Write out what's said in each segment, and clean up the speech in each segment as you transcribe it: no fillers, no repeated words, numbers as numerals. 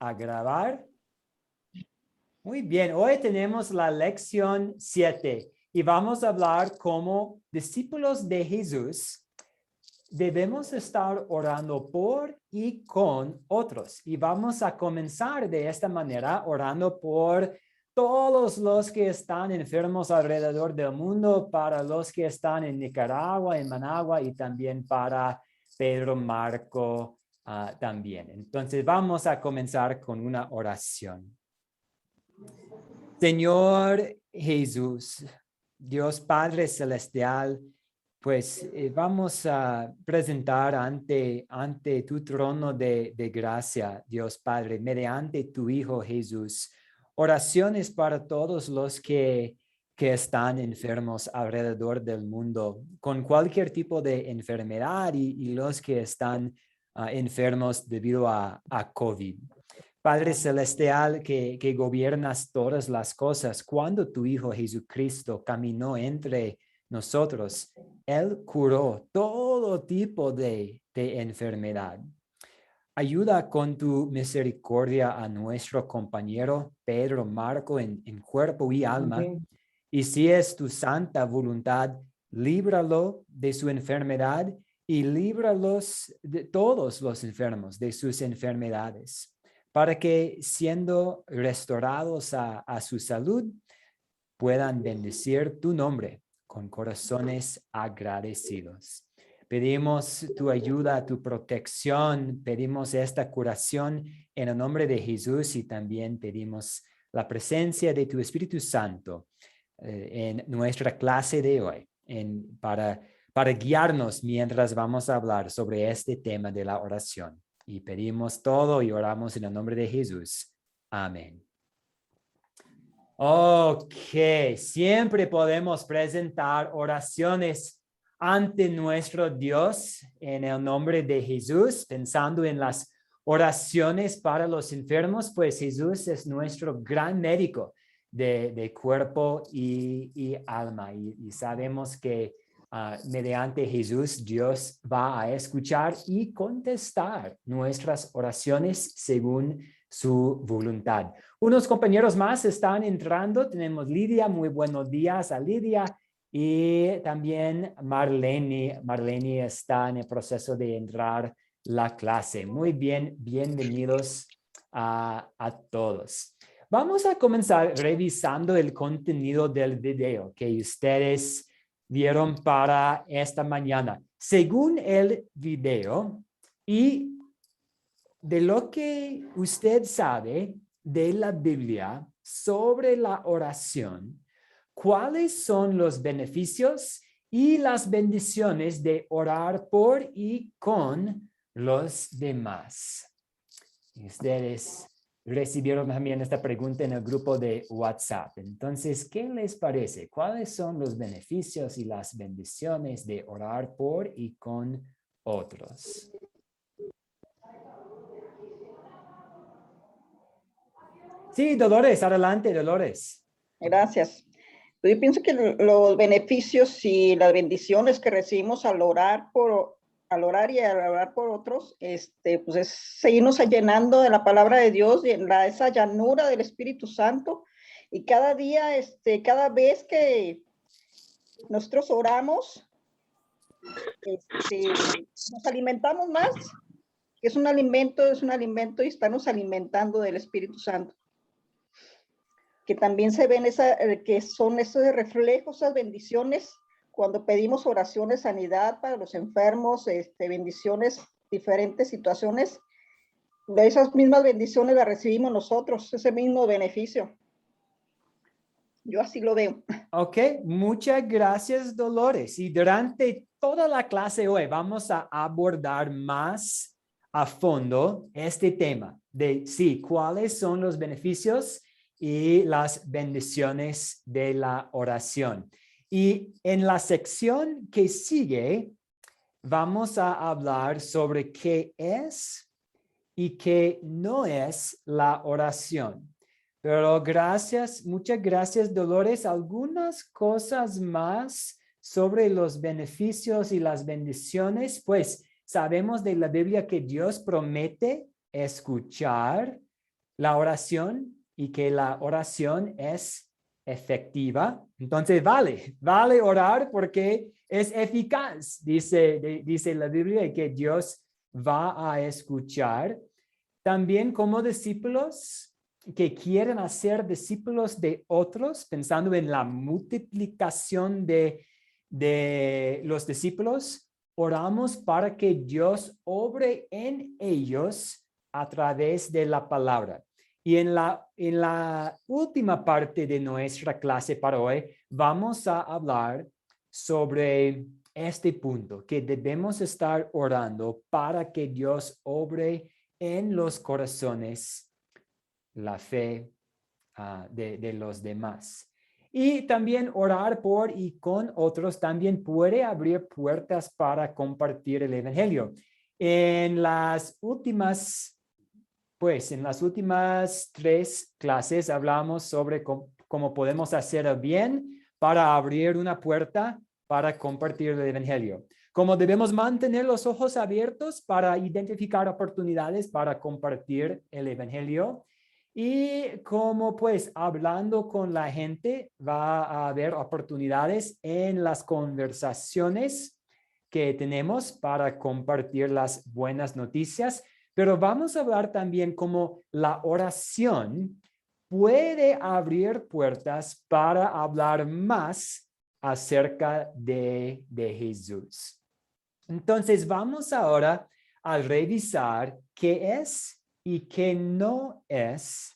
a grabar. Muy bien, hoy tenemos la lección 7 y vamos a hablar como discípulos de Jesús. Debemos estar orando por y con otros. Y vamos a comenzar de esta manera, orando por todos los que están enfermos alrededor del mundo, para los que están en Nicaragua, en Managua y también para Pedro, Marco también. Entonces vamos a comenzar con una oración. Señor Jesús, Dios Padre Celestial, pues vamos a presentar ante tu trono de gracia, Dios Padre, mediante tu Hijo Jesús, oraciones para todos los que están enfermos alrededor del mundo, con cualquier tipo de enfermedad y los que están enfermos debido a COVID. Padre Celestial, que gobiernas todas las cosas, cuando tu Hijo Jesucristo caminó entre nosotros, Él curó todo tipo de enfermedad. Ayuda con tu misericordia a nuestro compañero Pedro Marco en cuerpo y alma. Y si es tu santa voluntad, líbralo de su enfermedad y líbralos de todos los enfermos de sus enfermedades, para que siendo restaurados a su salud, puedan bendecir tu nombre con corazones agradecidos. Pedimos tu ayuda, tu protección, pedimos esta curación en el nombre de Jesús y también pedimos la presencia de tu Espíritu Santo en nuestra clase de hoy, para guiarnos mientras vamos a hablar sobre este tema de la oración. Y pedimos todo y oramos en el nombre de Jesús. Amén. Ok, siempre podemos presentar oraciones ante nuestro Dios en el nombre de Jesús, pensando en las oraciones para los enfermos, pues Jesús es nuestro gran médico de cuerpo y alma. Y sabemos que mediante Jesús, Dios va a escuchar y contestar nuestras oraciones según su voluntad. Unos compañeros más están entrando. Tenemos Lidia. Muy buenos días a Lidia. Y también Marlene. Marlene está en el proceso de entrar la clase. Muy bien, bienvenidos a todos. Vamos a comenzar revisando el contenido del video que ustedes vieron para esta mañana. Según el video y de lo que usted sabe de la Biblia sobre la oración, ¿cuáles son los beneficios y las bendiciones de orar por y con los demás? Ustedes recibieron también esta pregunta en el grupo de WhatsApp. Entonces, ¿qué les parece? ¿Cuáles son los beneficios y las bendiciones de orar por y con otros? Sí, Dolores, adelante, Dolores. Gracias. Yo pienso que los beneficios y las bendiciones que recibimos al orar y al orar por otros, pues es seguirnos llenando de la palabra de Dios y en esa llanura del Espíritu Santo. Y cada día, cada vez que nosotros oramos, nos alimentamos más. Es un alimento y estamos alimentando del Espíritu Santo. Que también se ven que son esos reflejos, esas bendiciones, cuando pedimos oraciones, sanidad para los enfermos, bendiciones, diferentes situaciones, de esas mismas bendiciones las recibimos nosotros, ese mismo beneficio. Yo así lo veo. Ok, muchas gracias, Dolores. Y durante toda la clase hoy vamos a abordar más a fondo este tema de cuáles son los beneficios y las bendiciones de la oración. Y en la sección que sigue, vamos a hablar sobre qué es y qué no es la oración. Pero muchas gracias, Dolores. Algunas cosas más sobre los beneficios y las bendiciones, pues sabemos de la Biblia que Dios promete escuchar la oración y que la oración es efectiva. Entonces vale orar porque es eficaz, dice la Biblia, y que Dios va a escuchar. También como discípulos que quieren hacer discípulos de otros, pensando en la multiplicación de los discípulos, oramos para que Dios obre en ellos a través de la palabra. Y en la última parte de nuestra clase para hoy, vamos a hablar sobre este punto, que debemos estar orando para que Dios obre en los corazones la fe de los demás. Y también orar por y con otros también puede abrir puertas para compartir el evangelio. En las últimas 3 clases hablamos sobre cómo podemos hacer el bien para abrir una puerta para compartir el evangelio. Cómo debemos mantener los ojos abiertos para identificar oportunidades para compartir el evangelio. Y como pues hablando con la gente va a haber oportunidades en las conversaciones que tenemos para compartir las buenas noticias. Pero vamos a hablar también cómo la oración puede abrir puertas para hablar más acerca de Jesús. Entonces vamos ahora a revisar qué es y qué no es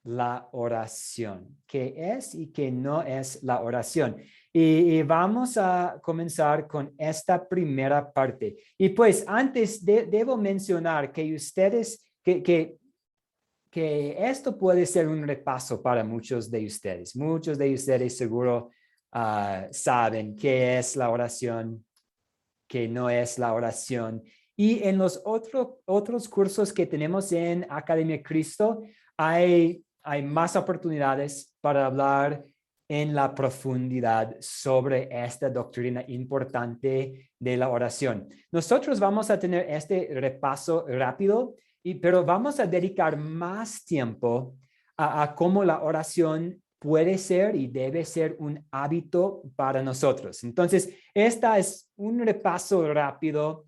la oración. ¿Qué es y qué no es la oración? Y vamos a comenzar con esta primera parte. Y pues antes debo mencionar que ustedes, que esto puede ser un repaso para muchos de ustedes. Muchos de ustedes seguro saben qué es la oración, qué no es la oración. Y en los otros cursos que tenemos en Academia Cristo, hay más oportunidades para hablar en la profundidad sobre esta doctrina importante de la oración. Nosotros vamos a tener este repaso rápido, pero vamos a dedicar más tiempo a cómo la oración puede ser y debe ser un hábito para nosotros. Entonces, esta es un repaso rápido,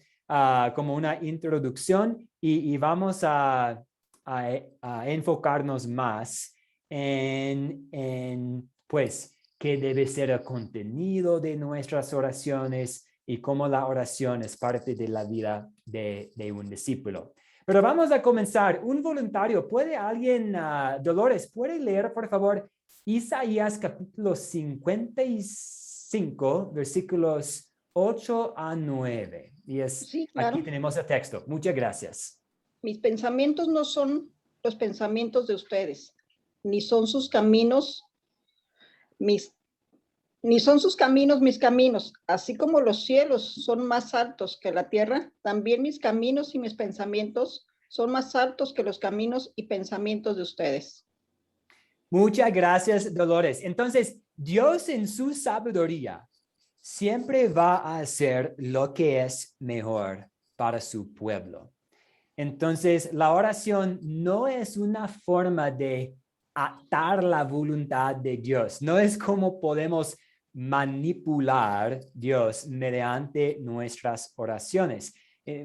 como una introducción, y vamos a enfocarnos más pues, qué debe ser el contenido de nuestras oraciones y cómo la oración es parte de la vida de un discípulo. Pero vamos a comenzar. Un voluntario, ¿puede alguien, Dolores, puede leer, por favor, Isaías capítulo 55, versículos 8 a 9? Sí, Aquí claro. tenemos el texto. Muchas gracias. Mis pensamientos no son los pensamientos de ustedes, ni son sus caminos mis caminos. Así como los cielos son más altos que la tierra, también mis caminos y mis pensamientos son más altos que los caminos y pensamientos de ustedes. Muchas gracias, Dolores. Entonces, Dios en su sabiduría siempre va a hacer lo que es mejor para su pueblo. Entonces, la oración no es una forma de atar la voluntad de Dios. No es como podemos manipular Dios mediante nuestras oraciones.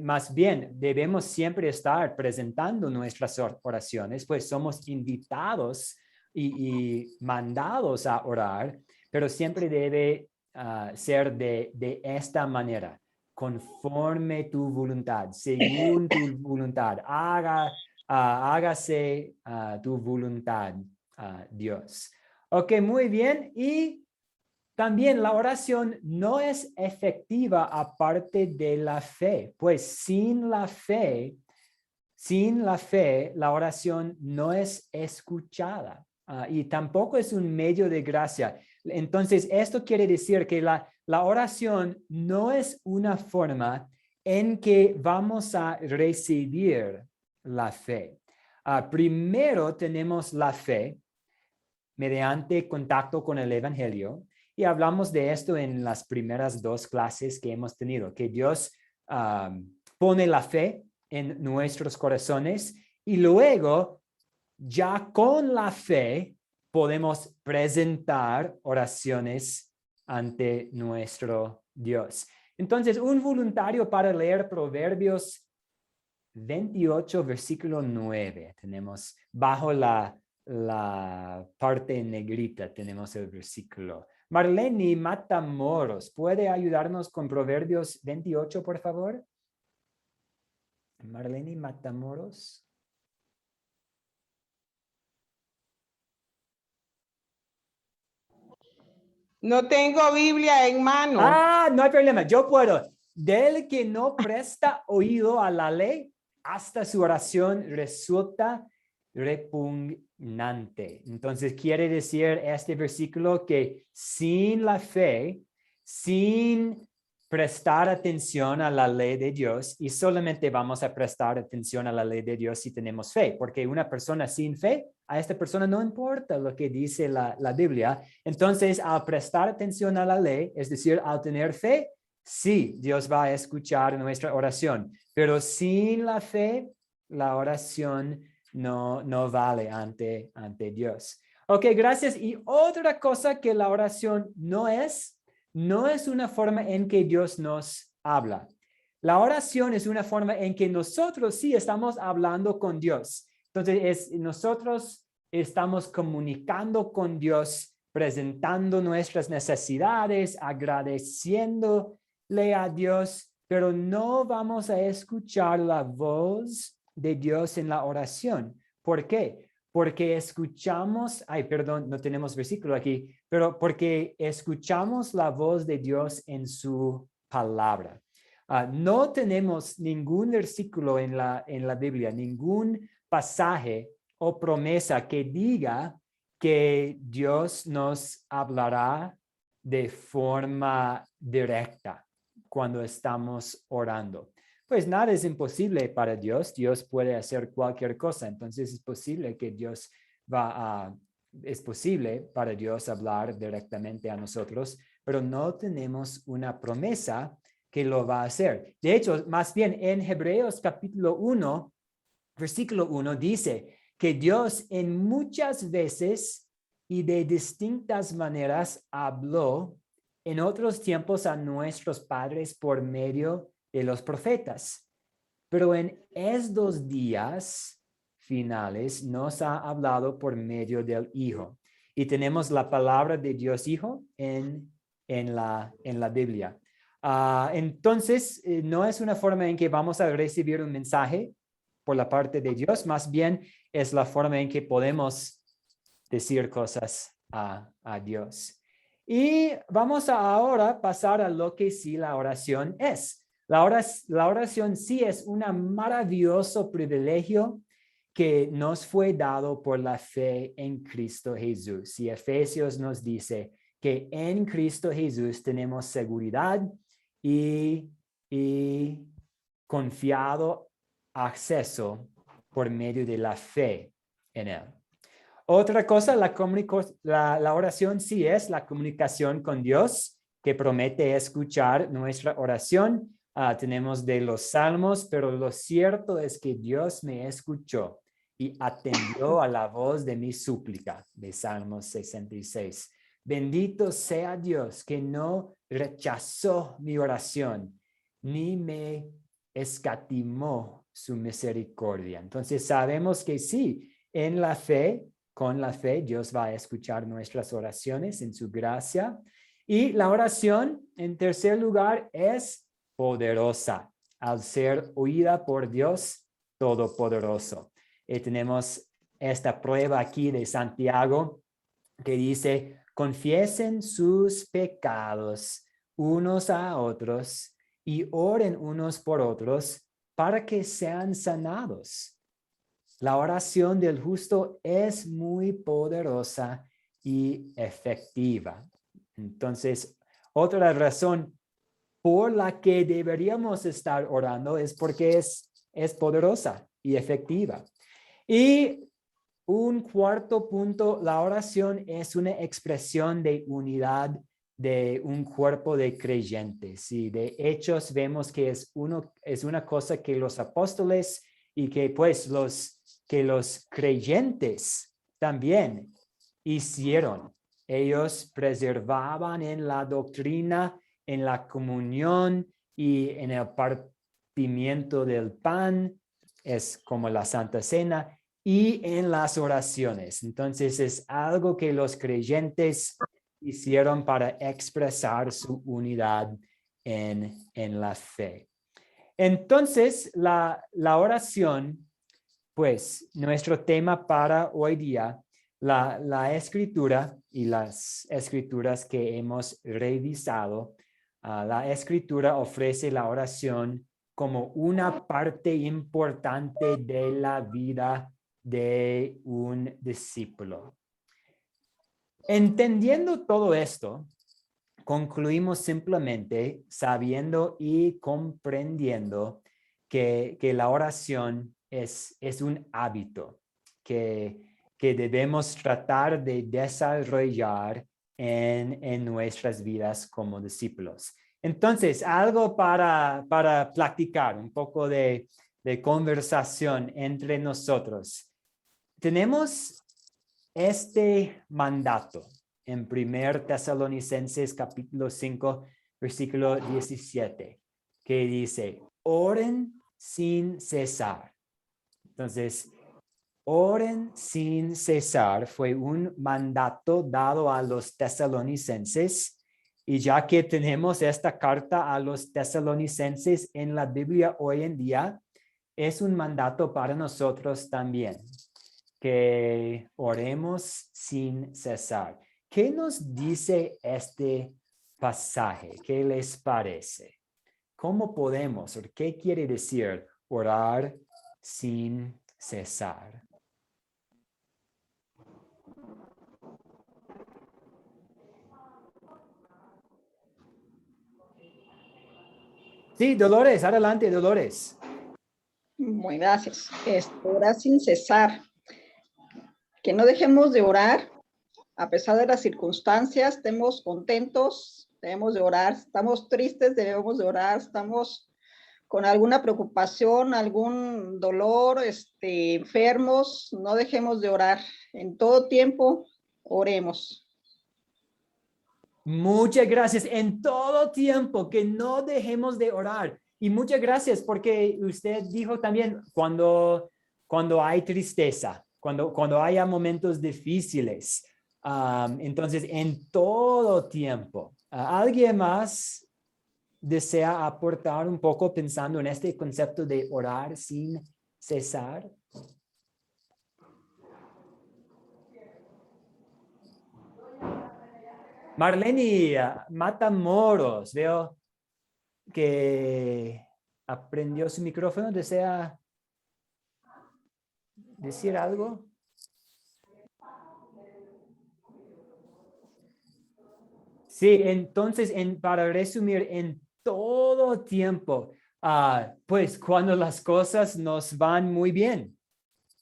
Más bien, debemos siempre estar presentando nuestras oraciones, pues somos invitados y mandados a orar, pero siempre debe ser de esta manera, conforme tu voluntad, según tu voluntad. Hágase tu voluntad, Dios. Ok, muy bien. Y también la oración no es efectiva aparte de la fe, pues sin la fe, la oración no es escuchada. Y tampoco es un medio de gracia. Entonces, esto quiere decir que la oración no es una forma en que vamos a recibir la fe. Primero tenemos la fe mediante contacto con el evangelio, y hablamos de esto en las primeras 2 clases que hemos tenido, que Dios pone la fe en nuestros corazones y luego ya con la fe podemos presentar oraciones ante nuestro Dios. Entonces, un voluntario para leer Proverbios 28, versículo 9. Tenemos bajo la parte en negrita, tenemos el versículo. Marlene Matamoros, ¿puede ayudarnos con Proverbios 28, por favor? Marlene Matamoros. No tengo Biblia en mano. Ah, no hay problema, yo puedo. Del que no presta oído a la ley, hasta su oración resulta repugnante. Entonces quiere decir este versículo que sin la fe, sin prestar atención a la ley de Dios, y solamente vamos a prestar atención a la ley de Dios si tenemos fe, porque una persona sin fe, a esta persona no importa lo que dice la Biblia. Entonces, al prestar atención a la ley, es decir, al tener fe, sí, Dios va a escuchar nuestra oración, pero sin la fe, la oración no vale ante Dios. Ok, gracias. Y otra cosa que la oración no es una forma en que Dios nos habla. La oración es una forma en que nosotros sí estamos hablando con Dios. Entonces, nosotros estamos comunicando con Dios, presentando nuestras necesidades, agradeciéndole a Dios, pero no vamos a escuchar la voz de Dios en la oración. ¿Por qué? Porque escuchamos, no tenemos versículo aquí, pero porque escuchamos la voz de Dios en su palabra. No tenemos ningún versículo en la Biblia, ningún pasaje o promesa que diga que Dios nos hablará de forma directa cuando estamos orando. Pues nada es imposible para Dios. Dios puede hacer cualquier cosa. Entonces es posible que es posible para Dios hablar directamente a nosotros, pero no tenemos una promesa que lo va a hacer. De hecho, más bien en Hebreos capítulo 1, versículo 1 dice que Dios en muchas veces y de distintas maneras habló en otros tiempos a nuestros padres por medio de los profetas. Pero en estos días finales nos ha hablado por medio del Hijo. Y tenemos la palabra de Dios Hijo en la Biblia. Entonces, no es una forma en que vamos a recibir un mensaje por la parte de Dios, más bien es la forma en que podemos decir cosas a Dios. Y vamos ahora pasar a lo que sí la oración es. La oración sí es un maravilloso privilegio que nos fue dado por la fe en Cristo Jesús. Y Efesios nos dice que en Cristo Jesús tenemos seguridad y confiado acceso por medio de la fe en Él. Otra cosa, la oración sí es la comunicación con Dios, que promete escuchar nuestra oración. Tenemos de los salmos, pero lo cierto es que Dios me escuchó y atendió a la voz de mi súplica, de Salmos 66. Bendito sea Dios que no rechazó mi oración, ni me escatimó su misericordia. Entonces sabemos que sí, en la fe, con la fe, Dios va a escuchar nuestras oraciones en su gracia. Y la oración, en tercer lugar, es poderosa al ser oída por Dios Todopoderoso. Y tenemos esta prueba aquí de Santiago que dice, confiesen sus pecados unos a otros y oren unos por otros para que sean sanados. La oración del justo es muy poderosa y efectiva. Entonces, otra razón por la que deberíamos estar orando es porque es poderosa y efectiva. Y un cuarto punto, la oración es una expresión de unidad de un cuerpo de creyentes. Y de Hechos vemos que es una cosa que los apóstoles y que pues los que los creyentes también hicieron. Ellos preservaban en la doctrina, en la comunión y en el partimiento del pan, es como la Santa Cena, y en las oraciones. Entonces es algo que los creyentes hicieron para expresar su unidad en la fe. Entonces la oración, pues nuestro tema para hoy día, la escritura y las escrituras que hemos revisado, la escritura ofrece la oración como una parte importante de la vida de un discípulo. Entendiendo todo esto, concluimos simplemente sabiendo y comprendiendo que la oración es un hábito que debemos tratar de desarrollar en nuestras vidas como discípulos. Entonces, algo para practicar, un poco de conversación entre nosotros. Tenemos este mandato en 1 Tesalonicenses capítulo 5, versículo 17, que dice, oren sin cesar. Entonces, oren sin cesar fue un mandato dado a los tesalonicenses, y ya que tenemos esta carta a los tesalonicenses en la Biblia hoy en día, es un mandato para nosotros también, que oremos sin cesar. ¿Qué nos dice este pasaje? ¿Qué les parece? ¿Cómo podemos, o qué quiere decir orar sin cesar? Sí, Dolores, adelante, Dolores. Muy gracias. Orar sin cesar. Que no dejemos de orar a pesar de las circunstancias. Estemos contentos, debemos de orar. Estamos tristes, debemos de orar. Estamos con alguna preocupación, algún dolor, enfermos, no dejemos de orar. En todo tiempo, oremos. Muchas gracias. En todo tiempo, que no dejemos de orar. Y muchas gracias porque usted dijo también cuando hay tristeza, cuando haya momentos difíciles. Entonces, en todo tiempo. ¿Alguien más desea aportar un poco pensando en este concepto de orar sin cesar? Marlene Matamoros, veo que aprendió su micrófono. ¿Desea decir algo? Sí, entonces, para resumir, en todo tiempo, pues cuando las cosas nos van muy bien,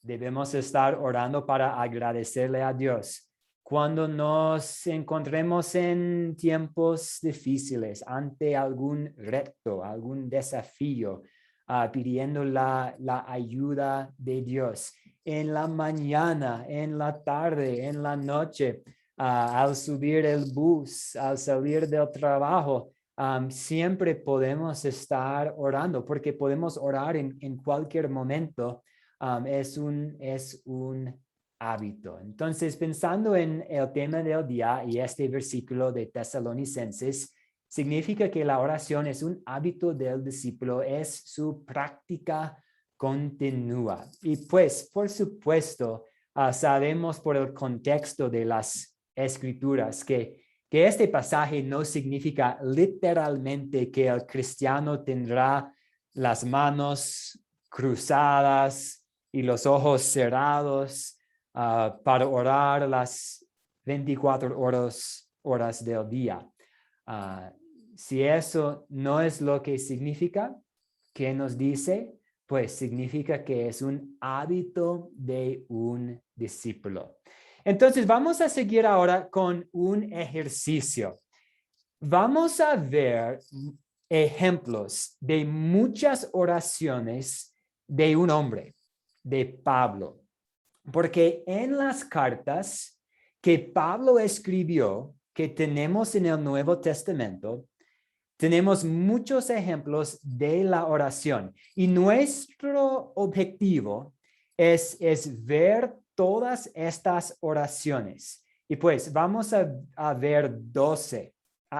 debemos estar orando para agradecerle a Dios. Cuando nos encontremos en tiempos difíciles, ante algún reto, algún desafío, pidiendo la ayuda de Dios. En la mañana, en la tarde, en la noche, al subir el bus, al salir del trabajo, siempre podemos estar orando, porque podemos orar en cualquier momento. Es un hábito. Entonces, pensando en el tema del día y este versículo de Tesalonicenses, significa que la oración es un hábito del discípulo, es su práctica continua. Y pues, por supuesto, sabemos por el contexto de las escrituras que este pasaje no significa literalmente que el cristiano tendrá las manos cruzadas y los ojos cerrados para orar las 24 horas del día. Si eso no es lo que significa, ¿qué nos dice? Pues significa que es un hábito de un discípulo. Entonces vamos a seguir ahora con un ejercicio. Vamos a ver ejemplos de muchas oraciones de un hombre, de Pablo, porque en las cartas que Pablo escribió, que tenemos en el Nuevo Testamento, tenemos muchos ejemplos de la oración y nuestro objetivo es ver todas estas oraciones. Y pues vamos a ver 12,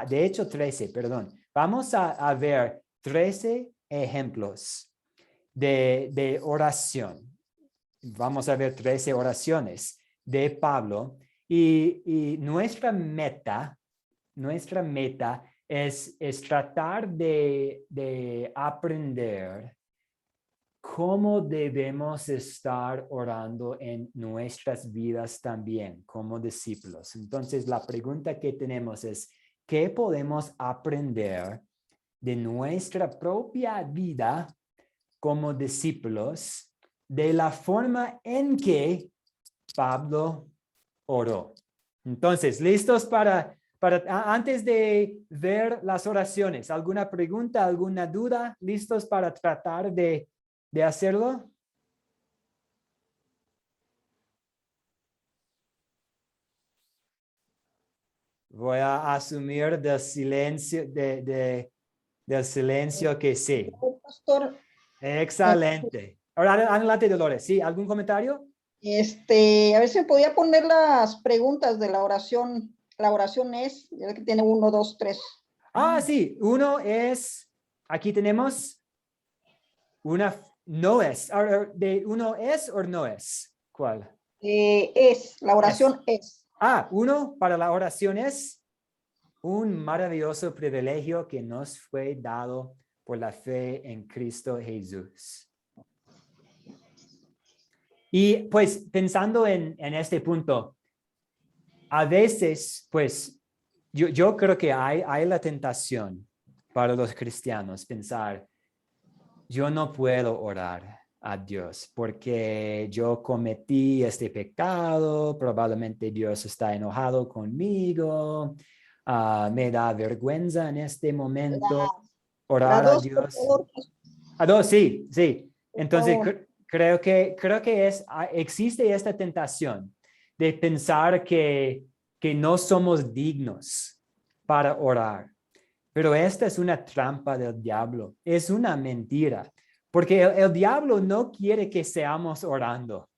de hecho 13, perdón. Vamos a ver 13 ejemplos de oración. Vamos a ver 13 oraciones de Pablo y nuestra meta es tratar de aprender cómo debemos estar orando en nuestras vidas también como discípulos. Entonces, la pregunta que tenemos es, ¿qué podemos aprender de nuestra propia vida como discípulos de la forma en que Pablo oró? Entonces, ¿listos para antes de ver las oraciones? ¿Alguna pregunta, alguna duda? ¿Listos para tratar de hacerlo? Voy a asumir del silencio, del silencio que sí. Pastor, Excelente. Ahora, adelante, Dolores. ¿Sí? ¿Algún comentario? a ver si me podía poner las preguntas de la oración. La oración es, ya ve que tiene 1, 2, 3. Sí. Uno es, aquí tenemos una, no es. ¿Uno es o no es? ¿Cuál? La oración es. Uno para la oración es un maravilloso privilegio que nos fue dado por la fe en Cristo Jesús. Y pues pensando en este punto, a veces pues yo creo que hay la tentación para los cristianos pensar, yo no puedo orar a Dios porque yo cometí este pecado, probablemente Dios está enojado conmigo, me da vergüenza en este momento orar a Dos, por Dios. favor. Sí. Entonces favor. creo que existe esta tentación de pensar que no somos dignos para orar. Pero esta es una trampa del diablo, es una mentira, porque el diablo no quiere que seamos orando.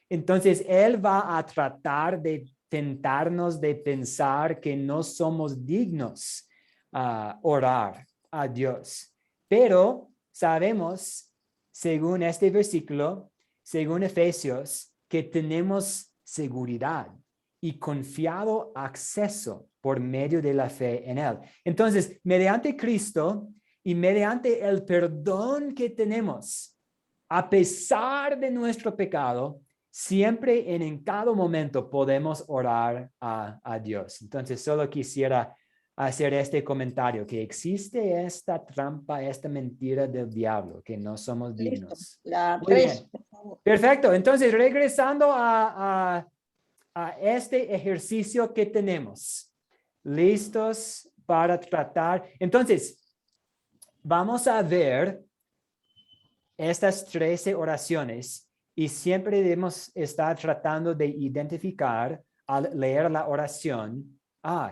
Entonces, él va a tratar de tentarnos de pensar que no somos dignos a orar a Dios. Pero sabemos, según este versículo, según Efesios, que tenemos seguridad y confiado acceso por medio de la fe en Él. Entonces, mediante Cristo y mediante el perdón que tenemos, a pesar de nuestro pecado, siempre en cada momento podemos orar a Dios. Entonces, solo quisiera hacer este comentario, que existe esta trampa, esta mentira del diablo, que no somos dignos. La Muy 3, bien. por favor. Perfecto. Entonces, regresando a este ejercicio que tenemos. ¿Listos para tratar? Entonces, vamos a ver estas 13 oraciones y siempre debemos estar tratando de identificar al leer la oración,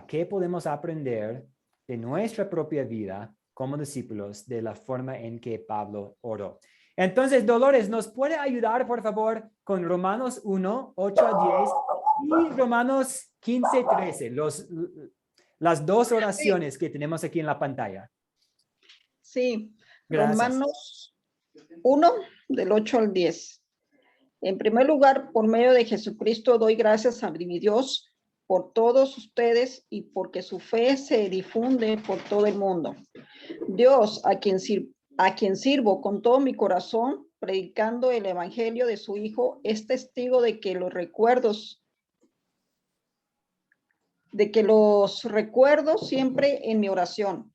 ¿qué podemos aprender de nuestra propia vida como discípulos de la forma en que Pablo oró? Entonces, Dolores, ¿nos puede ayudar, por favor, con Romanos 1, 8 a 10 y Romanos 15, 13, las dos oraciones que tenemos aquí en la pantalla? Sí, Gracias. Romanos 1, del 8 al 10. En primer lugar, por medio de Jesucristo doy gracias a mi Dios por todos ustedes y porque su fe se difunde por todo el mundo. Dios, a quien sirvo con todo mi corazón, predicando el evangelio de su Hijo, es testigo de que los recuerdo siempre en mi oración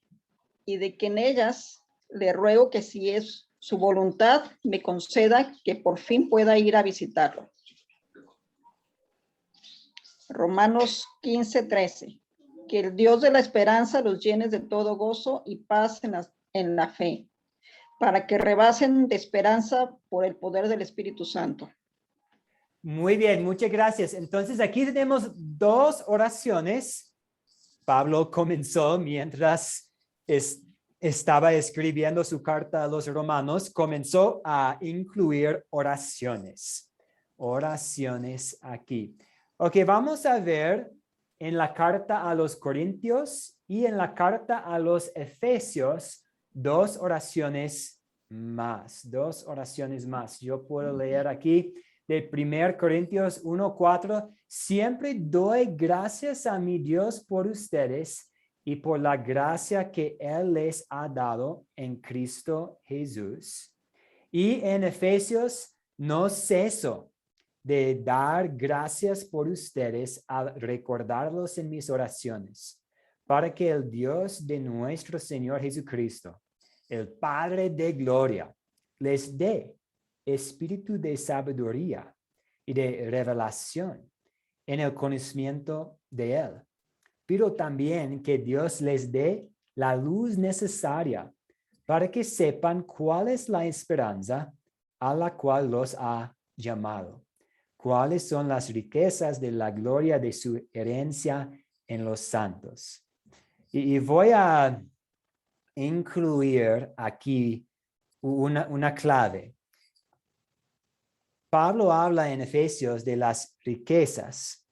y de que en ellas le ruego que si es su voluntad me conceda que por fin pueda ir a visitarlo. Romanos 15, 13. Que el Dios de la esperanza los llene de todo gozo y paz en la fe, para que rebasen de esperanza por el poder del Espíritu Santo. Muy bien, muchas gracias. Entonces aquí tenemos dos oraciones. Pablo comenzó mientras estaba escribiendo su carta a los romanos, comenzó a incluir oraciones. Oraciones aquí. Ok, vamos a ver en la carta a los Corintios y en la carta a los Efesios dos oraciones más. Yo puedo leer aquí de 1 Corintios 1:4. Siempre doy gracias a mi Dios por ustedes y por la gracia que Él les ha dado en Cristo Jesús. Y en Efesios, no ceso de dar gracias por ustedes al recordarlos en mis oraciones, para que el Dios de nuestro Señor Jesucristo, el Padre de gloria, les dé espíritu de sabiduría y de revelación en el conocimiento de Él. Pero también que Dios les dé la luz necesaria para que sepan cuál es la esperanza a la cual los ha llamado, cuáles son las riquezas de la gloria de su herencia en los santos. Y voy a incluir aquí una clave. Pablo habla en Efesios de las riquezas,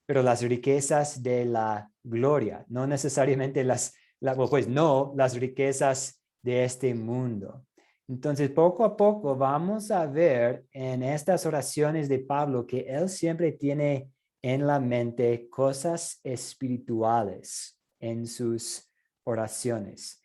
pero las riquezas de la gloria, no necesariamente las riquezas de este mundo. Entonces, poco a poco vamos a ver en estas oraciones de Pablo que él siempre tiene en la mente cosas espirituales en sus oraciones.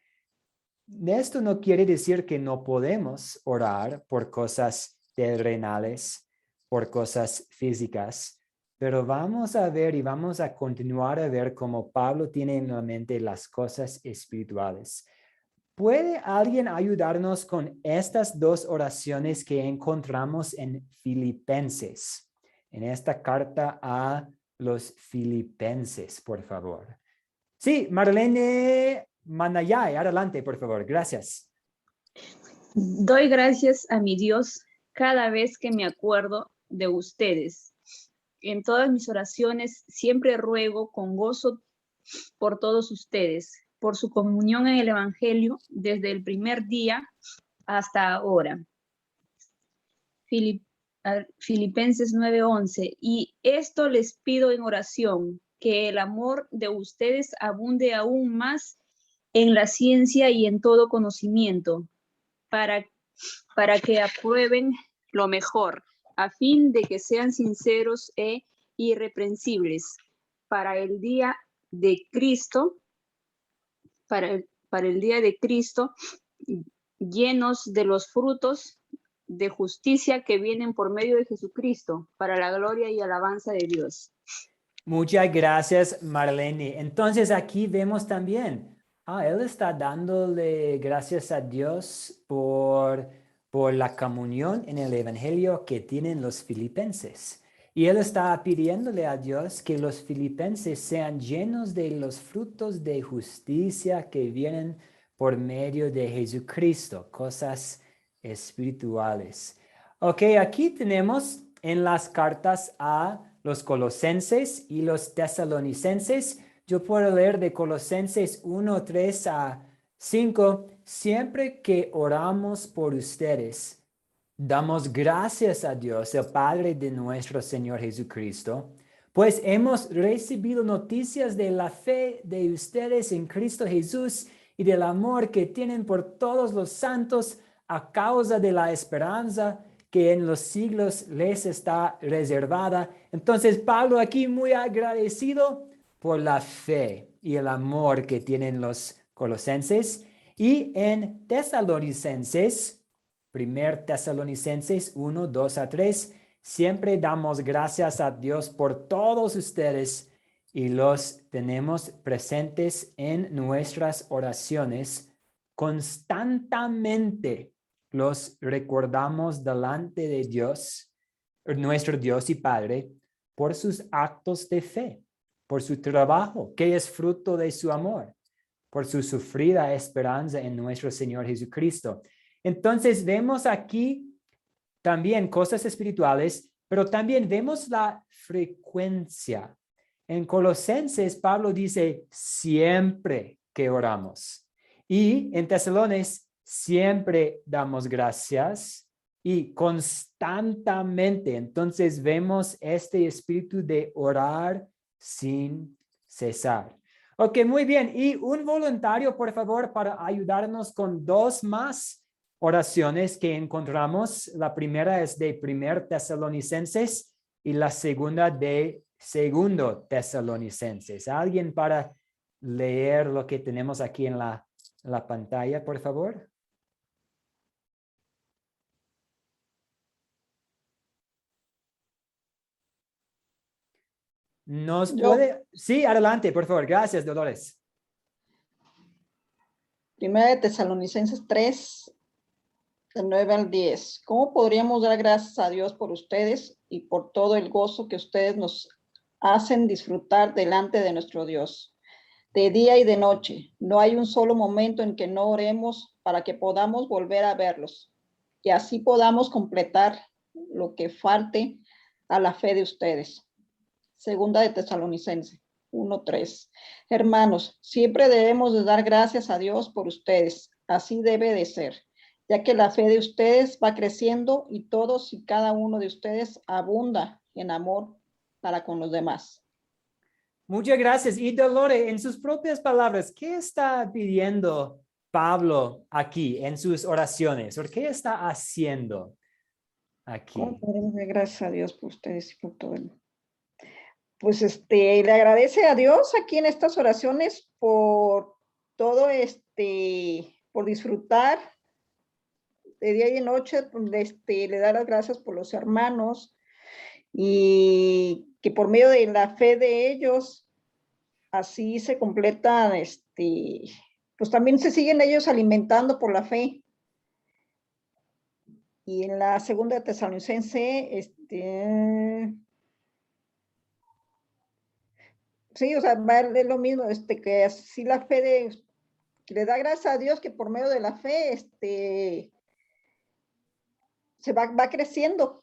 Esto no quiere decir que no podemos orar por cosas terrenales, por cosas físicas, pero vamos a ver y vamos a continuar a ver cómo Pablo tiene en la mente las cosas espirituales. ¿Puede alguien ayudarnos con estas dos oraciones que encontramos en Filipenses? En esta carta a los Filipenses, por favor. Sí, Marlene Manayay, adelante, por favor. Gracias. Doy gracias a mi Dios cada vez que me acuerdo de ustedes. En todas mis oraciones siempre ruego con gozo por todos ustedes, por su comunión en el Evangelio desde el primer día hasta ahora. Filipenses 9:11. Y esto les pido en oración, que el amor de ustedes abunde aún más en la ciencia y en todo conocimiento, para que aprueben lo mejor, a fin de que sean sinceros e irreprensibles para el día de Cristo, para el día de Cristo, llenos de los frutos de justicia que vienen por medio de Jesucristo, para la gloria y alabanza de Dios. Muchas gracias, Marlene. Entonces aquí vemos también, él está dándole gracias a Dios por la comunión en el Evangelio que tienen los filipenses. Y él está pidiéndole a Dios que los filipenses sean llenos de los frutos de justicia que vienen por medio de Jesucristo, cosas espirituales. Ok, aquí tenemos en las cartas a los Colosenses y los Tesalonicenses. Yo puedo leer de Colosenses 1:3-5. Siempre que oramos por ustedes, damos gracias a Dios, el Padre de nuestro Señor Jesucristo, pues hemos recibido noticias de la fe de ustedes en Cristo Jesús y del amor que tienen por todos los santos a causa de la esperanza que en los siglos les está reservada. Entonces, Pablo aquí muy agradecido por la fe y el amor que tienen los colosenses. Y en Tesalonicenses, 1 Tesalonicenses 1:2-3, siempre damos gracias a Dios por todos ustedes y los tenemos presentes en nuestras oraciones constantemente. Los recordamos delante de Dios, nuestro Dios y Padre, por sus actos de fe, por su trabajo, que es fruto de su amor, por su sufrida esperanza en nuestro Señor Jesucristo. Entonces vemos aquí también cosas espirituales, pero también vemos la frecuencia. En Colosenses, Pablo dice siempre que oramos. Y en Tesalonicenses, siempre damos gracias y constantemente. Entonces vemos este espíritu de orar sin cesar. Ok, muy bien. Y un voluntario, por favor, para ayudarnos con dos más oraciones que encontramos. La primera es de 1 Tesalonicenses y la segunda de 2 Tesalonicenses. ¿Alguien para leer lo que tenemos aquí en la pantalla, por favor? ¿Nos Yo. puede? Sí, adelante, por favor. Gracias, Dolores. Primera de Tesalonicenses 3, del 9 al 10. ¿Cómo podríamos dar gracias a Dios por ustedes y por todo el gozo que ustedes nos hacen disfrutar delante de nuestro Dios? De día y de noche, no hay un solo momento en que no oremos para que podamos volver a verlos y así podamos completar lo que falte a la fe de ustedes. Segunda de Tesalonicenses 1:3. Hermanos, siempre debemos de dar gracias a Dios por ustedes. Así debe de ser, ya que la fe de ustedes va creciendo y todos y cada uno de ustedes abunda en amor para con los demás. Muchas gracias. Y Dolores, en sus propias palabras, ¿qué está pidiendo Pablo aquí en sus oraciones? ¿O qué está haciendo aquí? ¿Cómo podemos dar gracias a Dios por ustedes y por todo el... Pues le agradece a Dios aquí en estas oraciones por todo por disfrutar de día y de noche, le da las gracias por los hermanos y que por medio de la fe de ellos así se completan, pues también se siguen ellos alimentando por la fe. Y en la segunda de Tesalonicenses, sí, o sea, va a leer lo mismo, que así la fe que le da gracias a Dios que por medio de la fe, se va creciendo.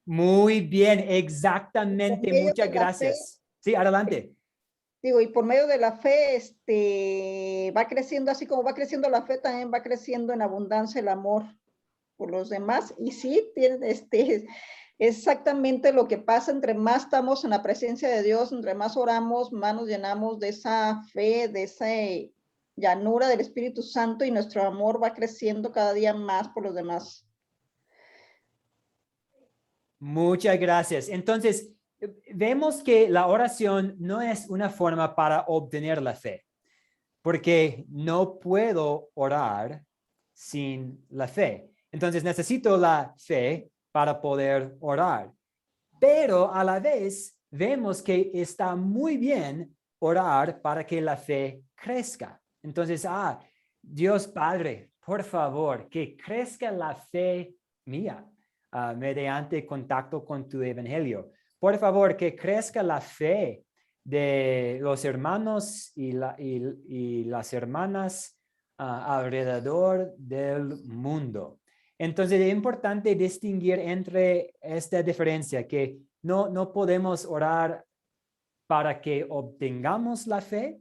Muy bien, exactamente. Muchas gracias. Sí, adelante. Digo, y por medio de la fe, va creciendo, así como va creciendo la fe, también va creciendo en abundancia el amor por los demás. Y sí, tiene, exactamente lo que pasa, entre más estamos en la presencia de Dios, entre más oramos, más nos llenamos de esa fe, de esa llanura del Espíritu Santo y nuestro amor va creciendo cada día más por los demás. Muchas gracias. Entonces, vemos que la oración no es una forma para obtener la fe, porque no puedo orar sin la fe. Entonces, necesito la fe para poder orar. Pero a la vez, vemos que está muy bien orar para que la fe crezca. Entonces, Dios Padre, por favor, que crezca la fe mía. Mediante contacto con tu evangelio. Por favor, que crezca la fe de los hermanos y las hermanas alrededor del mundo. Entonces es importante distinguir entre esta diferencia, que no podemos orar para que obtengamos la fe,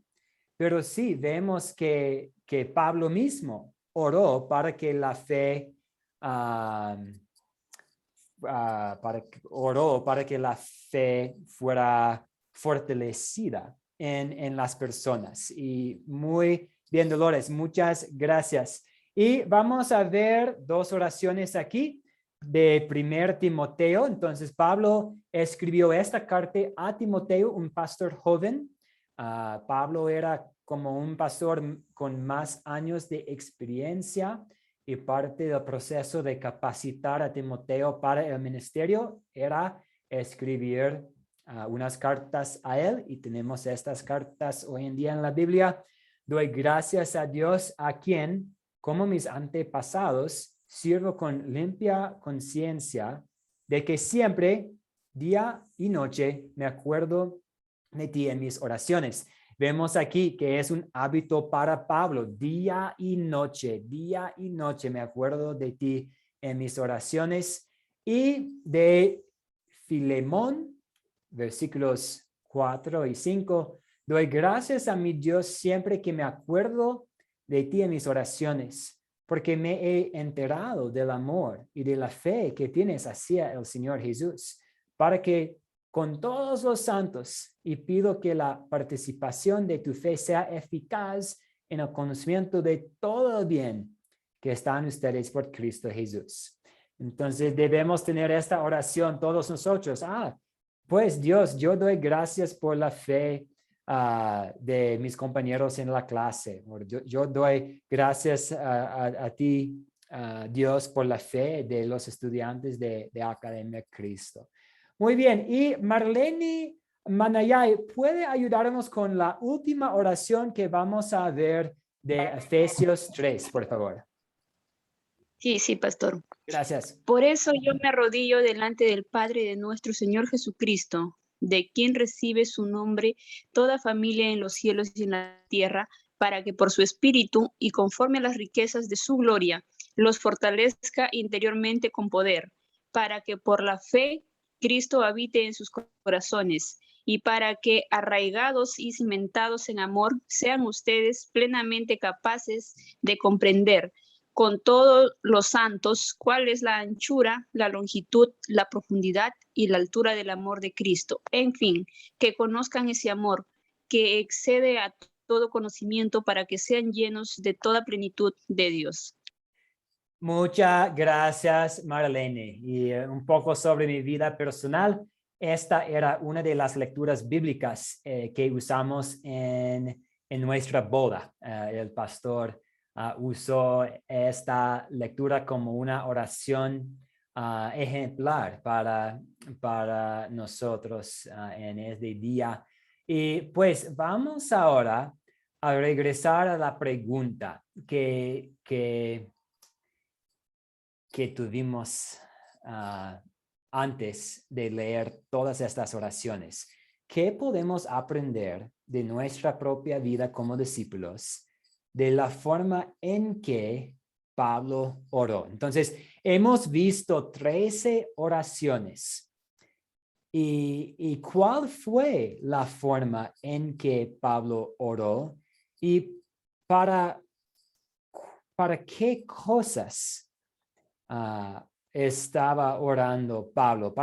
pero sí vemos que Pablo mismo oró para que la fe oró para que la fe fuera fortalecida en las personas. Y muy bien, Dolores, muchas gracias. Y vamos a ver dos oraciones aquí de 1 Timoteo. Entonces, Pablo escribió esta carta a Timoteo, un pastor joven. Pablo era como un pastor con más años de experiencia. Y parte del proceso de capacitar a Timoteo para el ministerio era escribir unas cartas a él, y tenemos estas cartas hoy en día en la Biblia. Doy gracias a Dios, a quien, como mis antepasados, sirvo con limpia conciencia de que siempre, día y noche, me acuerdo de ti en mis oraciones. vemos aquí que es un hábito para Pablo, día y noche, me acuerdo de ti en mis oraciones. Y de Filemón, versículos 4 y 5, doy gracias a mi Dios siempre que me acuerdo de ti en mis oraciones, porque me he enterado del amor y de la fe que tienes hacia el Señor Jesús, para que con todos los santos, y pido que la participación de tu fe sea eficaz en el conocimiento de todo el bien que están ustedes por Cristo Jesús. Entonces debemos tener esta oración todos nosotros. Pues Dios, yo doy gracias por la fe de mis compañeros en la clase. Yo doy gracias a ti, Dios, por la fe de los estudiantes de Academia Cristo. Muy bien, y Marlene Manayay, ¿puede ayudarnos con la última oración que vamos a ver de Efesios 3, por favor? Sí, pastor. Gracias. Por eso yo me arrodillo delante del Padre de nuestro Señor Jesucristo, de quien recibe su nombre toda familia en los cielos y en la tierra, para que por su Espíritu y conforme a las riquezas de su gloria, los fortalezca interiormente con poder, para que por la fe Cristo habite en sus corazones, y para que, arraigados y cimentados en amor, sean ustedes plenamente capaces de comprender con todos los santos cuál es la anchura, la longitud, la profundidad y la altura del amor de Cristo. En fin, que conozcan ese amor que excede a todo conocimiento, para que sean llenos de toda plenitud de Dios. Muchas gracias, Marlene. Y un poco sobre mi vida personal. Esta era una de las lecturas bíblicas que usamos en nuestra boda. El pastor usó esta lectura como una oración ejemplar para nosotros en este día. Y pues vamos ahora a regresar a la pregunta que tuvimos antes de leer todas estas oraciones. ¿Qué podemos aprender de nuestra propia vida como discípulos de la forma en que Pablo oró? Entonces, hemos visto 13 oraciones. ¿Y cuál fue la forma en que Pablo oró? ¿Y para qué cosas estaba orando Pablo?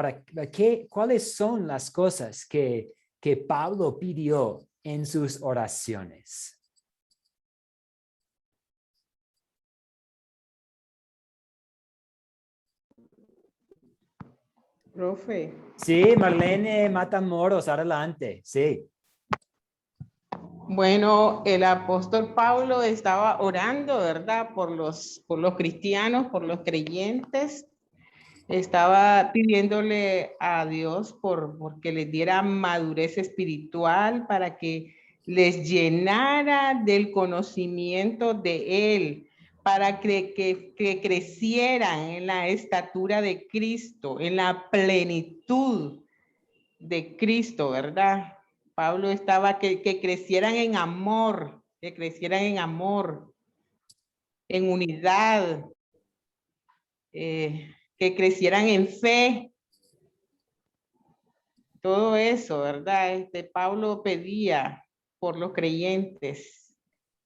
¿Cuáles son las cosas que Pablo pidió en sus oraciones? Profe. Sí, Marlene Matamoros, adelante. Sí. Bueno, el apóstol Pablo estaba orando, ¿verdad? Por los cristianos, por los creyentes. Estaba pidiéndole a Dios porque les diera madurez espiritual, para que les llenara del conocimiento de Él, para que crecieran en la estatura de Cristo, en la plenitud de Cristo, ¿verdad? Pablo estaba que crecieran en amor, en unidad, que crecieran en fe. Todo eso, ¿verdad? Pablo pedía por los creyentes,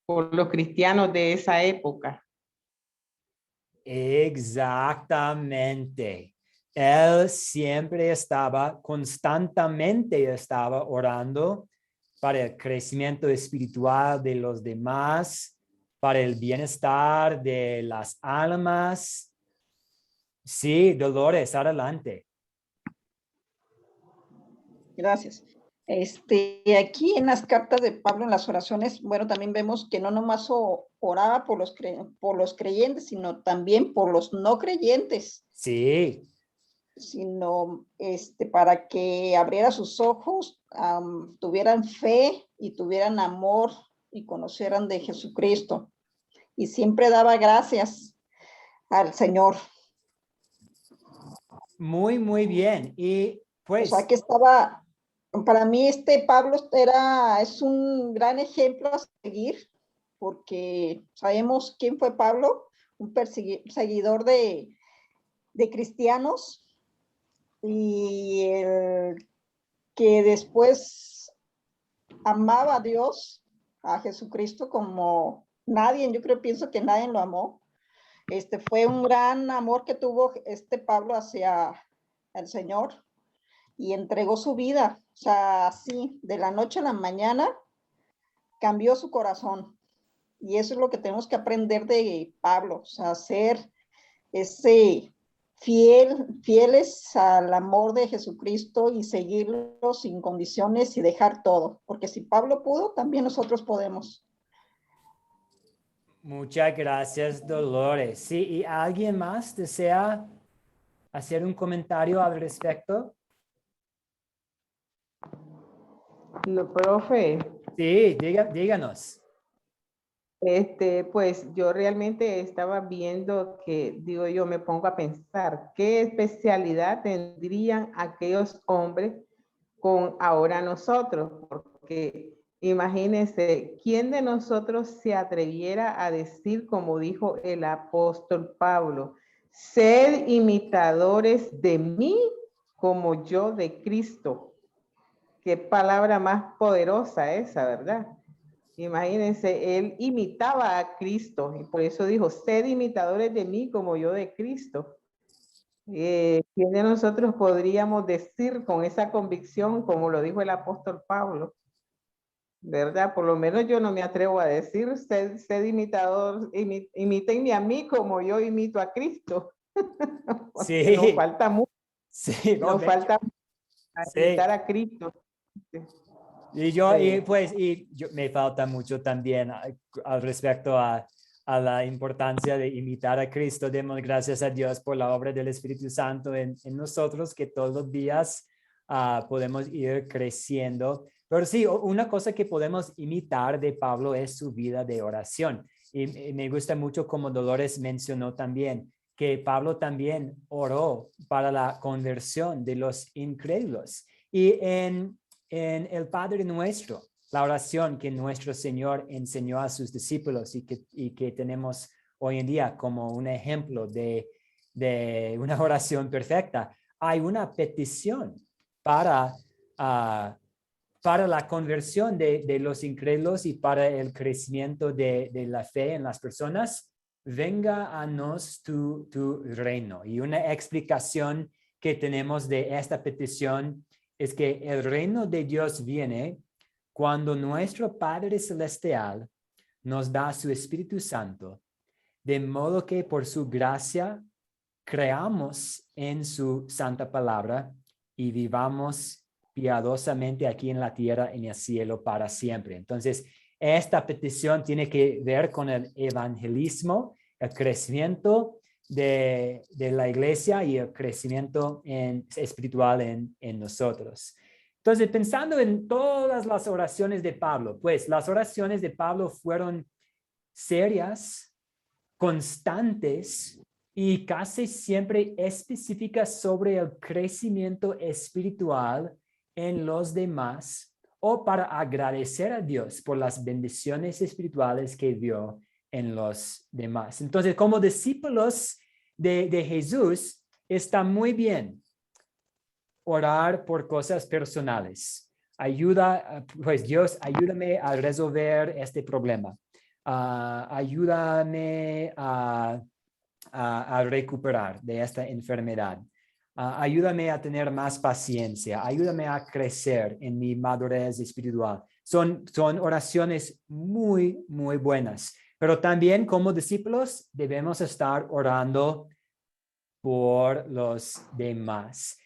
por los cristianos de esa época. Exactamente. Él constantemente estaba orando para el crecimiento espiritual de los demás, para el bienestar de las almas. Sí, Dolores, adelante. Gracias. Aquí en las cartas de Pablo, en las oraciones, bueno, también vemos que no nomás oraba por los creyentes, sino también por los no creyentes. Sí. Sino para que abriera sus ojos, tuvieran fe y tuvieran amor y conocieran de Jesucristo. Y siempre daba gracias al Señor. Muy, muy bien. Y pues... O sea, que estaba Para mí Pablo es un gran ejemplo a seguir, porque sabemos quién fue Pablo, un seguidor de cristianos, y el que después amaba a Dios, a Jesucristo, como nadie, pienso que nadie lo amó. Fue un gran amor que tuvo Pablo hacia el Señor, y entregó su vida, o sea, así, de la noche a la mañana, cambió su corazón. Y eso es lo que tenemos que aprender de Pablo, o sea, ser fieles al amor de Jesucristo y seguirlo sin condiciones y dejar todo, porque si Pablo pudo, también nosotros podemos. Muchas gracias, Dolores. Sí, ¿y alguien más desea hacer un comentario al respecto? No, profe. Sí, díganos. Pues yo realmente estaba viendo que, digo yo, me pongo a pensar, ¿qué especialidad tendrían aquellos hombres con ahora nosotros? Porque imagínense, ¿quién de nosotros se atreviera a decir, como dijo el apóstol Pablo, sed imitadores de mí como yo de Cristo? Qué palabra más poderosa esa, ¿verdad? Imagínense, él imitaba a Cristo y por eso dijo, sed imitadores de mí como yo de Cristo. ¿Quién de nosotros podríamos decir con esa convicción, como lo dijo el apóstol Pablo? ¿Verdad? Por lo menos yo no me atrevo a decir, sed imitador, imítenme a mí como yo imito a Cristo. Porque Sí, nos falta mucho, sí, no, nos falta imitar sí. a Cristo. Y yo me falta mucho también al respecto a la importancia de imitar a Cristo. Demos gracias a Dios por la obra del Espíritu Santo en nosotros, que todos los días podemos ir creciendo. Pero sí, una cosa que podemos imitar de Pablo es su vida de oración. Y me gusta mucho como Dolores mencionó también, que Pablo también oró para la conversión de los incrédulos. Y en el Padre Nuestro, la oración que nuestro Señor enseñó a sus discípulos y que tenemos hoy en día como un ejemplo de una oración perfecta, hay una petición para la conversión de los incrédulos y para el crecimiento de la fe en las personas. Venga a nos tu reino. Y una explicación que tenemos de esta petición es que el reino de Dios viene cuando nuestro Padre Celestial nos da su Espíritu Santo, de modo que por su gracia creamos en su santa palabra y vivamos piadosamente aquí en la tierra, en el cielo para siempre. Entonces, esta petición tiene que ver con el evangelismo, el crecimiento de la iglesia y el crecimiento espiritual en nosotros. Entonces, pensando en todas las oraciones de Pablo, pues las oraciones de Pablo fueron serias, constantes y casi siempre específicas sobre el crecimiento espiritual en los demás o para agradecer a Dios por las bendiciones espirituales que dio en los demás. Entonces, como discípulos de Jesús, está muy bien orar por cosas personales. Pues Dios, ayúdame a resolver este problema. Ayúdame a recuperar de esta enfermedad. Ayúdame a tener más paciencia. Ayúdame a crecer en mi madurez espiritual. Son oraciones muy, muy buenas. Pero también como discípulos debemos estar orando por los demás.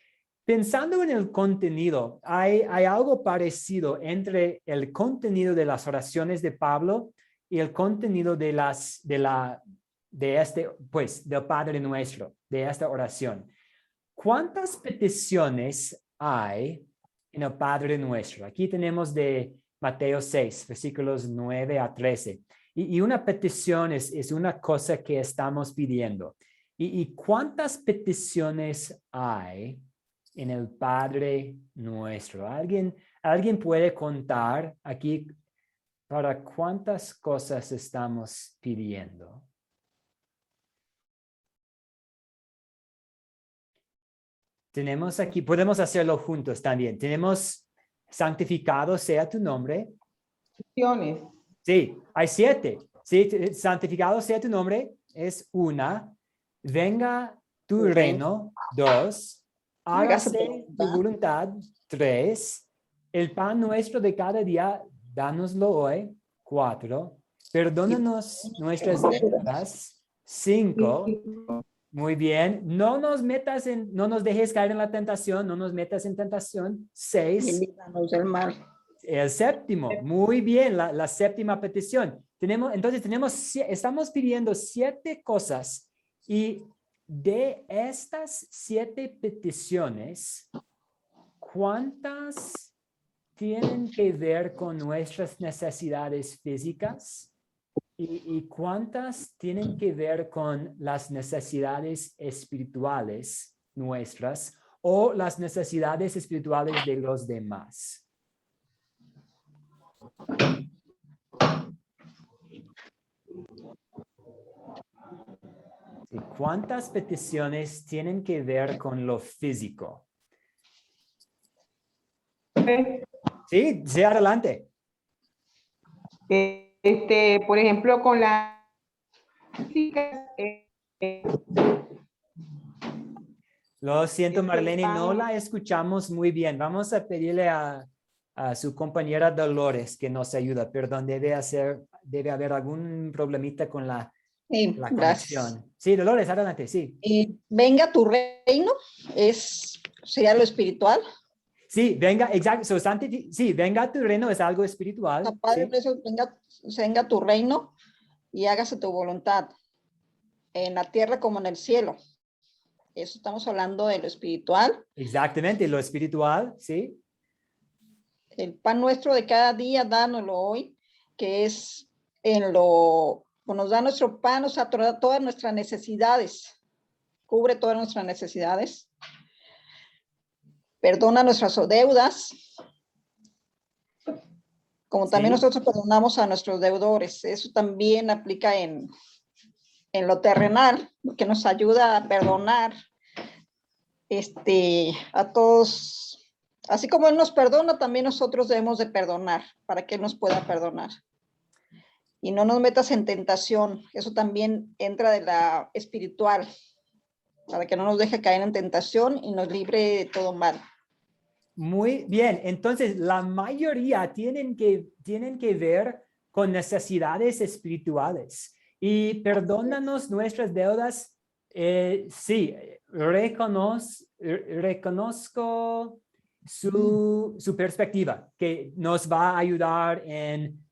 Pensando en el contenido, hay algo parecido entre el contenido de las oraciones de Pablo y el contenido del Padre Nuestro, de esta oración. ¿Cuántas peticiones hay en el Padre Nuestro? Aquí tenemos de Mateo 6, versículos 9 a 13. Y una petición es una cosa que estamos pidiendo. ¿Y cuántas peticiones hay en el Padre Nuestro. ¿Alguien puede contar aquí para cuántas cosas estamos pidiendo? Tenemos aquí, podemos hacerlo juntos también. Tenemos santificado sea tu nombre. Sí, hay 7. Sí, santificado sea tu nombre es 1. Venga tu reino, 2. Hágase tu voluntad, 3. El pan nuestro de cada día, dánoslo hoy, 4. Perdónanos nuestras deudas, 5. Muy bien. No nos dejes caer en la tentación, no nos metas en tentación. 6. Líbranos del mal. El 7º, muy bien, la 7ª petición. Estamos pidiendo 7 cosas y de estas 7 peticiones, ¿cuántas tienen que ver con nuestras necesidades físicas? ¿Y cuántas tienen que ver con las necesidades espirituales nuestras o las necesidades espirituales de los demás? ¿Y cuántas peticiones tienen que ver con lo físico? Sí, sí, adelante. Por ejemplo, con la Lo siento, Marlene, no la escuchamos muy bien. Vamos a pedirle a su compañera Dolores que nos ayuda. Perdón, debe haber algún problemita con la Gracias. conexión. Sí, Dolores, adelante, sí. Venga tu reino, sería lo espiritual. Sí, venga, exacto. Sí, venga tu reino es algo espiritual. Padre, ¿sí? eso, venga tu reino y hágase tu voluntad en la tierra como en el cielo. Eso estamos hablando de lo espiritual. Exactamente, lo espiritual, sí. El pan nuestro de cada día, dánoslo hoy, que es nos da nuestro pan, o sea, todas nuestras necesidades, cubre todas nuestras necesidades, perdona nuestras deudas, como también nosotros perdonamos a nuestros deudores. Eso también aplica en lo terrenal, que nos ayuda a perdonar a todos. Así como Él nos perdona, también nosotros debemos de perdonar para que Él nos pueda perdonar. Y no nos metas en tentación. Eso también entra de la espiritual, para que no nos deje caer en tentación y nos libre de todo mal. Muy bien, entonces la mayoría tienen que ver con necesidades espirituales. Y perdónanos nuestras deudas. Sí, reconozco su perspectiva, que nos va a ayudar en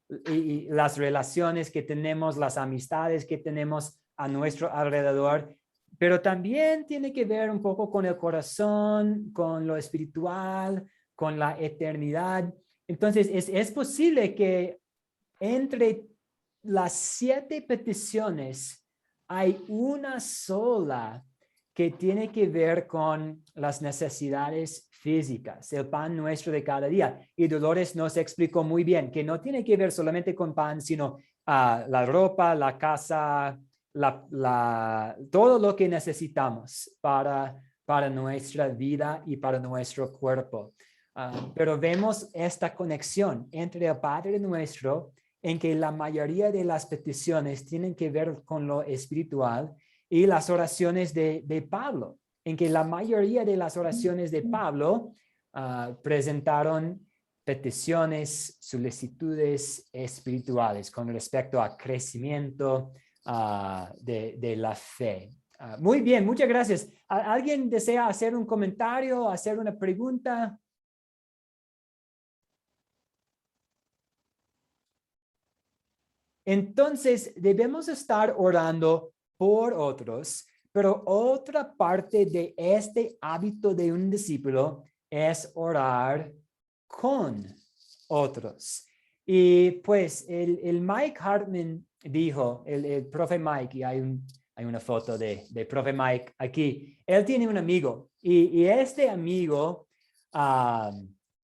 las relaciones que tenemos, las amistades que tenemos a nuestro alrededor. Pero también tiene que ver un poco con el corazón, con lo espiritual, con la eternidad. Entonces, es posible que entre las 7 peticiones hay una sola que tiene que ver con las necesidades físicas, el pan nuestro de cada día. Y Dolores nos explicó muy bien que no tiene que ver solamente con pan, sino la ropa, la casa, todo lo que necesitamos para nuestra vida y para nuestro cuerpo. Pero vemos esta conexión entre el Padre Nuestro, en que la mayoría de las peticiones tienen que ver con lo espiritual, y las oraciones de Pablo, en que la mayoría de las oraciones de Pablo presentaron peticiones, solicitudes espirituales con respecto a crecimiento de la fe. Muy bien, muchas gracias. ¿Alguien desea hacer un comentario, hacer una pregunta? Entonces, debemos estar orando por otros, pero otra parte de este hábito de un discípulo es orar con otros. Y pues el Mike Hartman dijo, el profe Mike, y hay hay una foto de profe Mike aquí. Él tiene un amigo y este amigo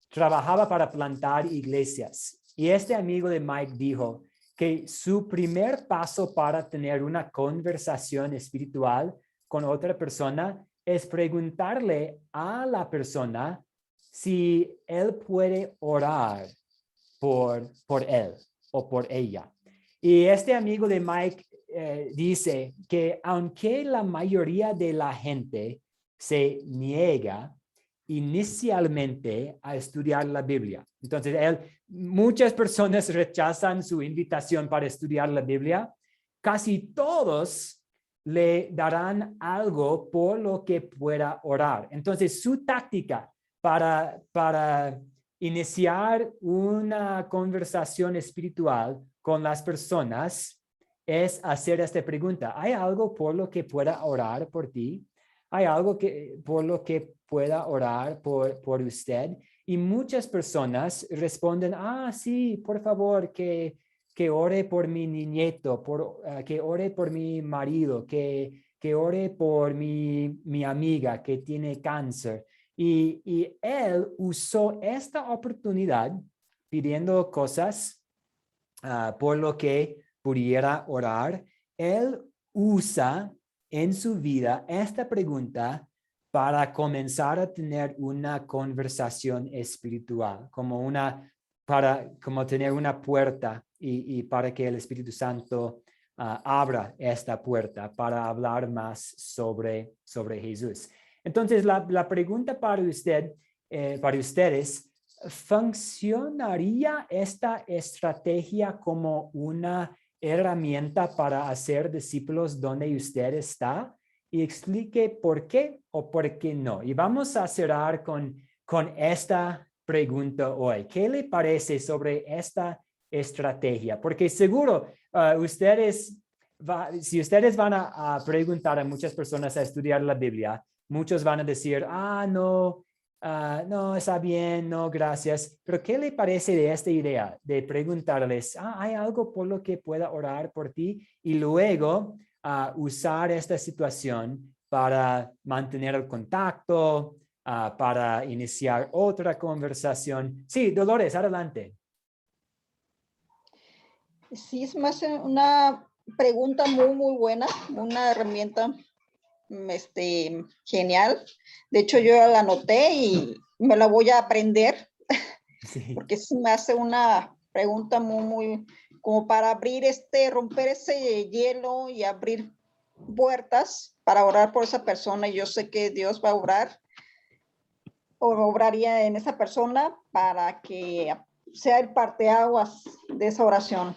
trabajaba para plantar iglesias. Y este amigo de Mike dijo que su primer paso para tener una conversación espiritual con otra persona es preguntarle a la persona si él puede orar por él o por ella. Y este amigo de Mike dice que aunque la mayoría de la gente se niega inicialmente a estudiar la Biblia. Entonces, muchas personas rechazan su invitación para estudiar la Biblia. Casi todos le darán algo por lo que pueda orar. Entonces, su táctica para iniciar una conversación espiritual con las personas es hacer esta pregunta. ¿Hay algo por lo que pueda orar por ti? ¿Hay algo por lo que pueda orar por usted? Y muchas personas responden, sí, por favor, que ore por mi nieto, que ore por mi marido, que ore por mi amiga que tiene cáncer. Y él usó esta oportunidad pidiendo cosas por lo que pudiera orar. Él usa en su vida esta pregunta para comenzar a tener una conversación espiritual, como tener una puerta y para que el Espíritu Santo abra esta puerta para hablar más sobre Jesús. Entonces, la pregunta para ustedes, ¿funcionaría esta estrategia como una herramienta para hacer discípulos donde usted está? Y explique por qué o por qué no. Y vamos a cerrar con esta pregunta hoy. ¿Qué le parece sobre esta estrategia? Porque seguro si ustedes van a preguntar a muchas personas a estudiar la Biblia, muchos van a decir, no, está bien, no, gracias. Pero ¿qué le parece de esta idea de preguntarles, ¿hay algo por lo que pueda orar por ti? Y luego usar esta situación para mantener el contacto, para iniciar otra conversación. Sí, Dolores, adelante. Sí, es más una pregunta muy, muy buena, una herramienta genial. De hecho, yo la anoté y me la voy a aprender, sí. Porque sí me hace una pregunta muy, muy, como para abrir romper ese hielo y abrir puertas para orar por esa persona. Y yo sé que Dios va a obrar, o obraría en esa persona para que sea el parteaguas de esa oración,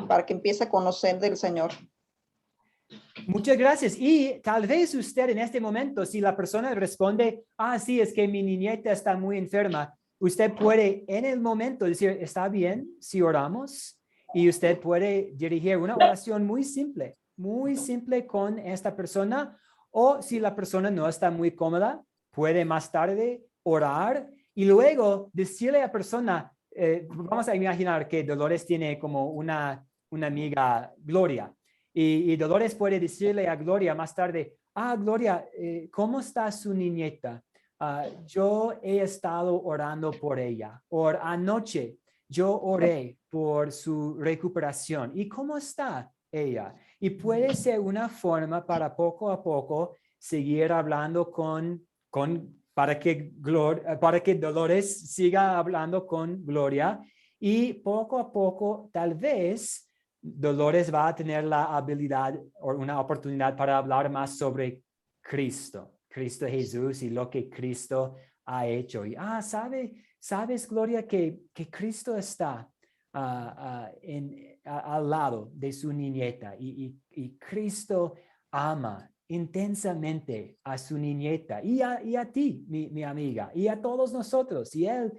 para que empiece a conocer del Señor. Muchas gracias. Y tal vez usted en este momento, si la persona responde, sí, es que mi niñeta está muy enferma, usted puede en el momento decir, ¿está bien si oramos? Y usted puede dirigir una oración muy simple con esta persona. O si la persona no está muy cómoda, puede más tarde orar y luego decirle a la persona, vamos a imaginar que Dolores tiene como una amiga, Gloria. Y Dolores puede decirle a Gloria más tarde, Gloria, ¿cómo está su niñeta? Yo he estado orando por ella. O anoche yo oré por su recuperación. ¿Y cómo está ella? Y puede ser una forma para poco a poco seguir hablando para que Dolores siga hablando con Gloria. Y poco a poco, tal vez, Dolores va a tener la habilidad o una oportunidad para hablar más sobre Cristo Jesús y lo que Cristo ha hecho. Y sabes, Gloria, que Cristo está al lado de su niñeta y Cristo ama intensamente a su niñeta y a ti, mi amiga, y a todos nosotros. Y Él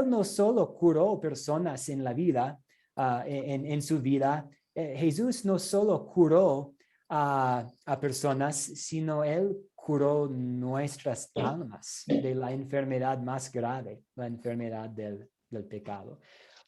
no solo curó personas en la vida, en su vida. Jesús no solo curó a personas, sino Él curó nuestras almas de la enfermedad más grave, la enfermedad del pecado.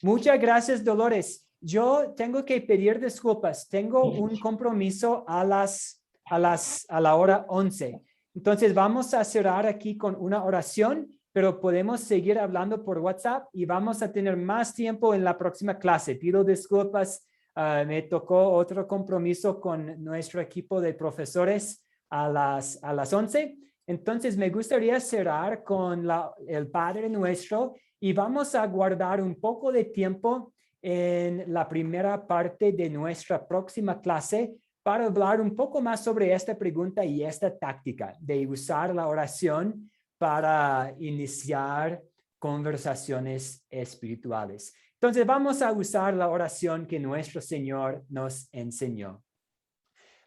Muchas gracias, Dolores. Yo tengo que pedir disculpas. Tengo un compromiso a la hora 11. Entonces vamos a cerrar aquí con una oración, pero podemos seguir hablando por WhatsApp y vamos a tener más tiempo en la próxima clase. Pido disculpas. Me tocó otro compromiso con nuestro equipo de profesores a las 11. Entonces me gustaría cerrar con el Padre Nuestro y vamos a guardar un poco de tiempo en la primera parte de nuestra próxima clase para hablar un poco más sobre esta pregunta y esta táctica de usar la oración para iniciar conversaciones espirituales. Entonces vamos a usar la oración que nuestro Señor nos enseñó.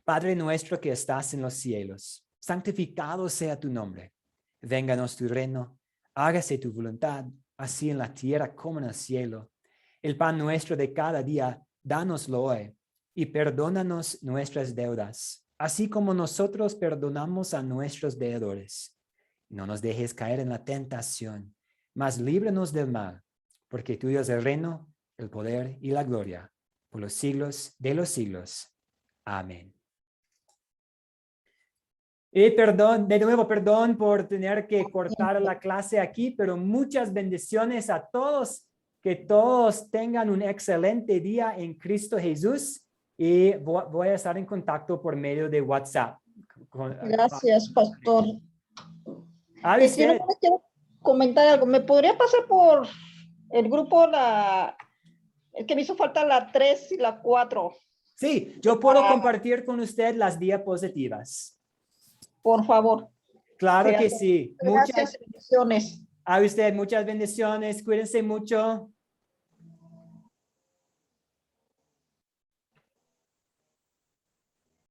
Padre nuestro que estás en los cielos, santificado sea tu nombre. Vénganos tu reino, hágase tu voluntad, así en la tierra como en el cielo. El pan nuestro de cada día, dánoslo hoy, y perdónanos nuestras deudas, así como nosotros perdonamos a nuestros deudores. No nos dejes caer en la tentación, mas líbranos del mal, porque tuyo es el reino, el poder y la gloria, por los siglos de los siglos. Amén. Y perdón por tener que cortar la clase aquí, pero muchas bendiciones a todos. Que todos tengan un excelente día en Cristo Jesús y voy a estar en contacto por medio de WhatsApp. Gracias, pastor. Usted. Quiero comentar algo. ¿Me podría pasar por el grupo, el que me hizo falta la 3 y la 4? Sí, yo puedo compartir con usted las diapositivas. Por favor. Claro que sí. Gracias, bendiciones. A usted, muchas bendiciones. Cuídense mucho.